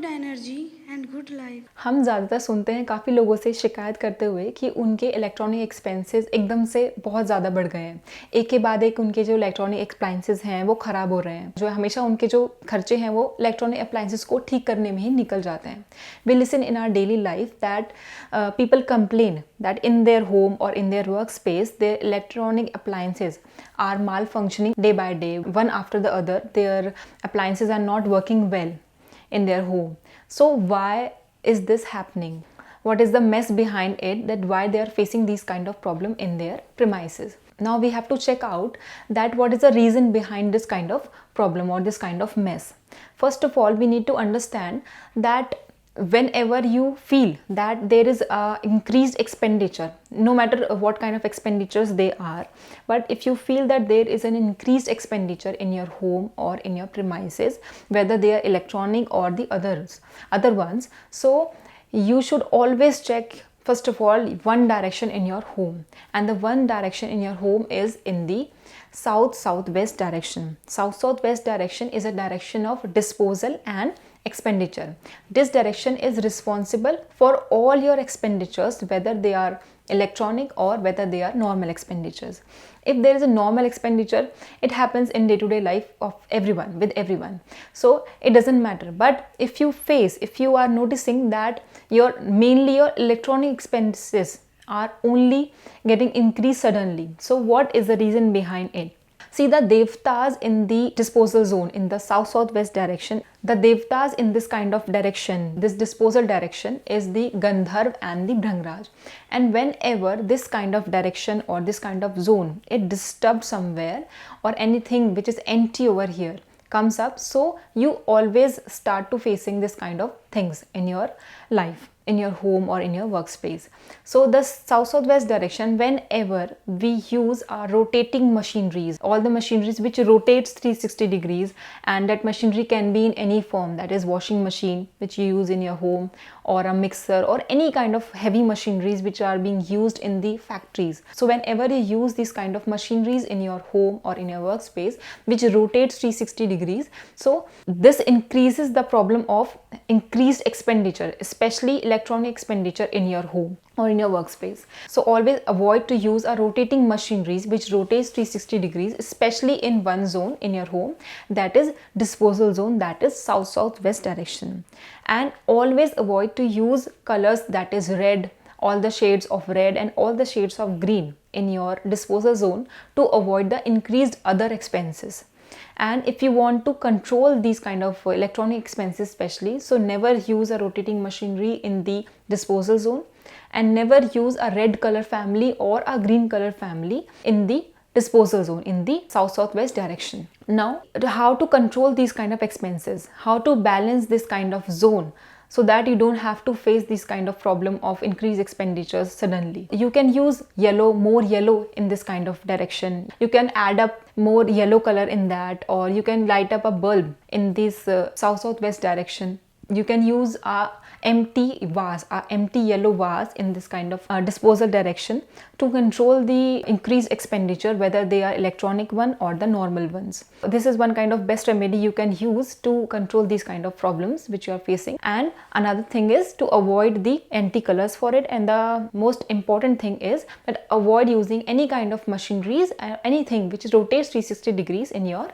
good energy and good life. हम ज़्यादातर सुनते हैं काफ़ी लोगों से शिकायत करते हुए कि उनके इलेक्ट्रॉनिक एक्सपेंसेस एकदम से बहुत ज़्यादा बढ़ गए हैं। एक के बाद एक उनके जो इलेक्ट्रॉनिक अप्लायंसेस हैं वो ख़राब हो रहे हैं। जो हमेशा उनके जो खर्चे हैं वो इलेक्ट्रॉनिक अप्लायंसेस को ठीक करने में ही निकल जाते हैं। We listen in our daily life that people complain that in their home or in their workspace their electronic appliances are malfunctioning day by day, one after the other. Their appliances are not working well in their home. So why is this happening? What is the mess behind it, that why they are facing these kind of problem in their premises? Now we have to check out that what is the reason behind this kind of problem or this kind of mess. First of all, we need to understand that whenever you feel that there is increased expenditure, no matter what kind of expenditures they are, but if you feel that there is an increased expenditure in your home or in your premises, whether they are electronic or the other ones, so you should always check first of all one direction in your home, and the one direction in your home is in the south-southwest direction. South-southwest direction is a direction of disposal and expenditure. This direction is responsible for all your expenditures, whether they are electronic or whether they are normal expenditures. If there is a normal expenditure, it happens in day-to-day life of everyone, with everyone, so it doesn't matter. But if you are noticing that mainly your electronic expenses are only getting increased suddenly, so what is the reason behind it? See, the devtas in the disposal zone in the south-southwest direction, the devtas in this kind of direction, this disposal direction, is the Gandharv and the Bhrangraj. And whenever this kind of direction or this kind of zone, it disturbed somewhere, or anything which is empty over here comes up, so you always start to facing this kind of things in your life, in your home or in your workspace. So the south-southwest direction, whenever we use our rotating machineries, all the machineries which rotates 360 degrees, and that machinery can be in any form, that is washing machine which you use in your home, or a mixer, or any kind of heavy machineries which are being used in the factories. So whenever you use these kind of machineries in your home or in your workspace which rotates 360 degrees, so this increases the problem of increased expenditure, especially electronic expenditure in your home or in your workspace. So always avoid to use a rotating machineries which rotates 360 degrees, especially in one zone in your home, that is disposal zone, that is south-southwest direction. And always avoid to use colors that is red, all the shades of red and all the shades of green in your disposal zone, to avoid the increased other expenses. And if you want to control these kind of electronic expenses especially, so never use a rotating machinery in the disposal zone, and never use a red color family or a green color family in the disposal zone in the south-southwest direction. Now, how to control these kind of expenses, how to balance this kind of zone, so that you don't have to face this kind of problem of increased expenditures suddenly. You can use yellow, more yellow in this kind of direction. You can add up more yellow color in that, or you can light up a bulb in this south-southwest direction. You can use a empty vase, a empty yellow vase in this kind of disposal direction, to control the increased expenditure, whether they are electronic one or the normal ones. This is one kind of best remedy you can use to control these kind of problems which you are facing. And another thing is to avoid the anti colors for it, and the most important thing is that avoid using any kind of machineries, anything which rotates 360 degrees in your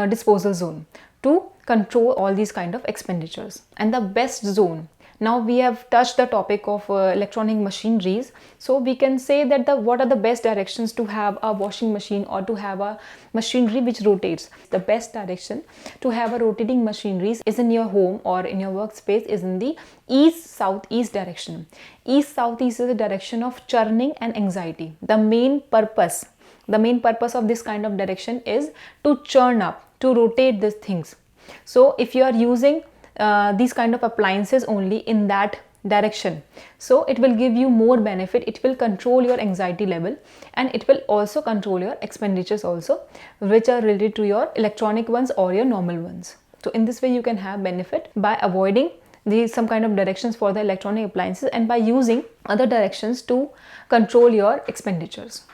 disposal zone, to control all these kind of expenditures. And the best zone, now we have touched the topic of electronic machineries, so we can say that what are the best directions to have a washing machine or to have a machinery which rotates. The best direction to have a rotating machineries is in your home or in your workspace is in the east-southeast direction. East-southeast is a direction of churning and anxiety. The main purpose of this kind of direction is to churn up, to rotate these things. So if you are using these kind of appliances only in that direction, so it will give you more benefit. It will control your anxiety level, and it will also control your expenditures also, which are related to your electronic ones or your normal ones. So in this way you can have benefit by avoiding some kind of directions for the electronic appliances, and by using other directions to control your expenditures.